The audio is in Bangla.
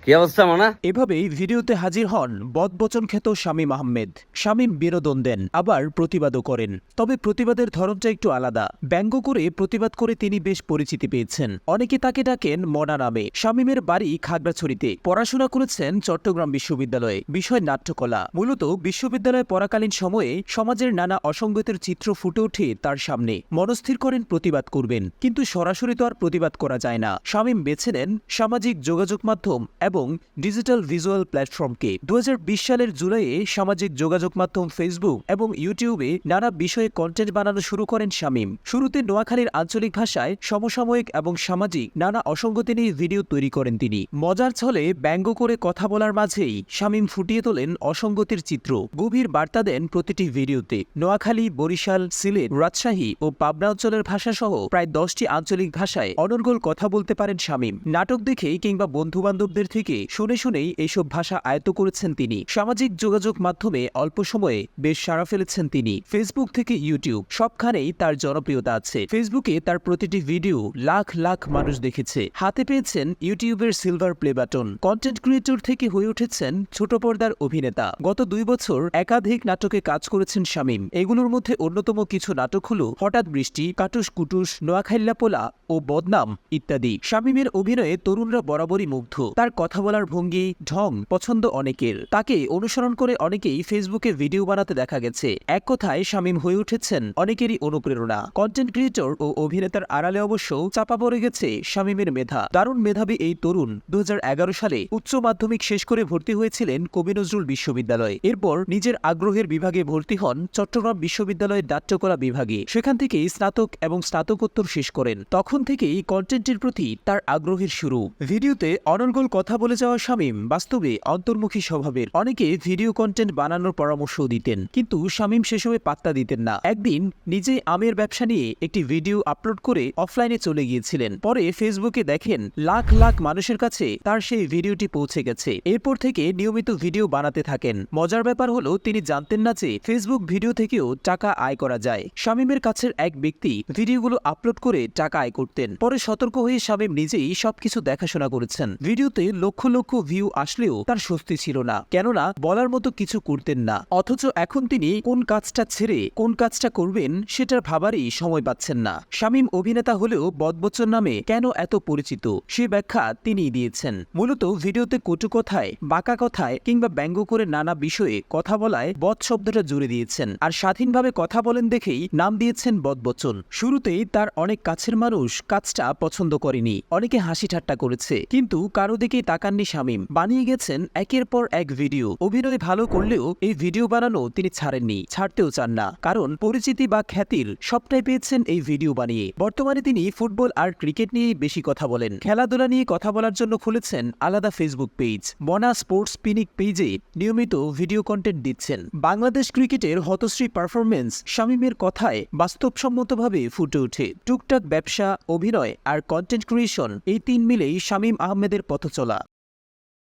কি অবস্থা মানা? এভাবেই ভিডিওতে হাজির হন বদবচন খ্যাত শামীম আহমেদ। শামীম বিনোদন দেন, আবার প্রতিবাদও করেন। তবে প্রতিবাদের ধরনটা একটু আলাদা। ব্যঙ্গ করে প্রতিবাদ করে তিনি বেশ পরিচিতি পেয়েছেন। অনেকে তাকে ডাকেন মনা নামে। শামীমের বাড়ি খাগড়াছড়িতে। পড়াশোনা করেছেন চট্টগ্রাম বিশ্ববিদ্যালয়ে, বিষয় নাট্যকলা। মূলত বিশ্ববিদ্যালয়ে পড়াকালীন সময়ে সমাজের নানা অসঙ্গতির চিত্র ফুটে ওঠে তার সামনে। মনস্থির করেন প্রতিবাদ করবেন, কিন্তু সরাসরি তো আর প্রতিবাদ করা যায় না। শামীম বেছে নেন সামাজিক যোগাযোগ মাধ্যম এবং ডিজিটাল ভিজুয়াল প্ল্যাটফর্মকে। 2020 সালের জুলাইয়ে সামাজিক যোগাযোগ মাধ্যম ফেসবুক এবং ইউটিউবে নানা বিষয়ে কন্টেন্ট বানানো শুরু করেন শামীম। শুরুতে নোয়াখালীর আঞ্চলিক ভাষায় সমসাময়িক এবং সামাজিক নানা অসঙ্গতি নিয়ে ভিডিও তৈরি করেন তিনি। মজার ছলে ব্যঙ্গ করে কথা বলার মাঝেই শামীম ফুটিয়ে তোলেন অসঙ্গতির চিত্র। গভীর বার্তা দেন প্রতিটি ভিডিওতে। নোয়াখালী, বরিশাল, সিলেট, রাজশাহী ও পাবনা অঞ্চলের ভাষাসহ প্রায় 10টি আঞ্চলিক ভাষায় অনর্গল কথা বলতে পারেন শামীম। নাটক দেখে কিংবা বন্ধুবান্ধবদের থেকে শুনে শুনেই এইসব ভাষা আয়ত্ত করেছেন তিনি। সামাজিক যোগাযোগ মাধ্যমে অল্প সময়ে বেশ সাড়া ফেলেছেন তিনি। ফেসবুক থেকে ইউটিউব সবখানেই তার জনপ্রিয়তা আছে। ফেসবুকে তার প্রতিটি ভিডিও লাখ লাখ মানুষ দেখেছে। হাতে পেয়েছেন ইউটিউবের silver play button. Content creator থেকে হয়ে উঠেছেন ছোট পর্দার অভিনেতা। গত 2 বছর একাধিক নাটকে কাজ করেছেন শামীম। এগুলোর মধ্যে অন্যতম কিছু নাটক হলো হঠাৎ বৃষ্টি, কাটুস কুটুস, নোয়াখাইল্লা পোলা ও বদনাম ইত্যাদি। শামীমের অভিনয়ে তরুণরা বরাবরই মুগ্ধ। তার কথা বলার ভঙ্গি, ঢং পছন্দ অনেকের। তাকে অনুসরণ করে অনেকেই ফেসবুকে ভিডিও বানাতে দেখা গেছে। এক কথায় শামীম হয়ে উঠেছেন অনেকেরই অনুপ্রেরণা। কন্টেন্ট ক্রিয়েটর ও অভিনেতার আড়ালে অবশ্য চাপা পড়ে গেছে শামীমের মেধা। দারুণ মেধাবী এই তরুণ 2011 সালে উচ্চ মাধ্যমিক শেষ করে ভর্তি হয়েছিলেন কবি নজরুল বিশ্ববিদ্যালয়ে। এরপর নিজের আগ্রহের বিভাগে ভর্তি হন চট্টগ্রাম বিশ্ববিদ্যালয়ের নাট্যকলা বিভাগে। সেখান থেকেই স্নাতক এবং স্নাতকোত্তর শেষ করেন। তখন থেকেই কন্টেন্টের প্রতি তার আগ্রহের শুরু। ভিডিওতে অনর্গল কথা বলে যাওয়া শামীম বাস্তবে অন্তর্মুখী স্বভাবের। অনেকে ভিডিও কন্টেন্ট বানানোর পরামর্শও দিতেন, কিন্তু শামীম সেসবে পাত্তা দিতেন না। একদিন নিজেই আমের ব্যবসা নিয়ে একটি ভিডিও আপলোড করে অফলাইনে চলে গিয়েছিলেন। পরে ফেসবুকে দেখেন লাখ লাখ মানুষের কাছে তার সেই ভিডিওটি পৌঁছে গেছে। এরপর থেকে নিয়মিত ভিডিও বানাতে থাকেন। মজার ব্যাপার হলো তিনি জানতেন না যে ফেসবুক ভিডিও থেকেও টাকা আয় করা যায়। শামীমের কাছের এক ব্যক্তি ভিডিওগুলো আপলোড করে টাকা আয় করতেন। পরে সতর্ক হয়ে শামীম নিজেই সবকিছু দেখাশোনা করেছেন। ভিডিওতে লক্ষ লক্ষ ভিউ আসলেও তার স্বস্তি ছিল না, কেননা বলার মতো কিছু করতেন না। অথচ এখন তিনি কোন কাজটা ছেড়ে কোন কাজটা করবেন সেটার ভাবারই সময় পাচ্ছেন না। শামীম অভিনেতা হলেও বদবচন নামে কেন এত পরিচিত সে ব্যাখ্যা তিনিই দিয়েছেন। মূলত ভিডিওতে কটু কথায়, বাঁকা কথায় কিংবা ব্যঙ্গ করে নানা বিষয়ে কথা বলায় বদ শব্দটা জুড়ে দিয়েছেন। আর স্বাধীনভাবে কথা বলেন দেখেই নাম দিয়েছেন বদবচন। শুরুতেই তার অনেক কাছের মানুষ কাজটা পছন্দ করেনি, অনেকে হাসি ঠাট্টা করেছে, কিন্তু কারো দিকেই তাকাননি শামীম। বানিয়ে গেছেন একের পর এক ভিডিও। অভিনয় ভালো করলেও এই ভিডিও বানানো তিনি ছাড়েননি, ছাড়তেও চান না, কারণ পরিচিতি বা খ্যাতির সবটাই পেয়েছেন এই ভিডিও বানিয়ে। বর্তমানে তিনি ফুটবল আর ক্রিকেট নিয়েই বেশি কথা বলেন। খেলাধুলা নিয়ে কথা বলার জন্য খুলেছেন আলাদা ফেসবুক পেজ। মনা স্পোর্টস পিনিক পেজে নিয়মিত ভিডিও কন্টেন্ট দিচ্ছেন। বাংলাদেশ ক্রিকেটের হতশ্রী পারফরমেন্স শামীমের কথায় বাস্তবসম্মতভাবে ফুটে ওঠে। টুকটাক ব্যবসা, অভিনয় আর কন্টেন্ট ক্রিয়েশন, এই 3 মিলেই শামীম আহমেদের পথচলা।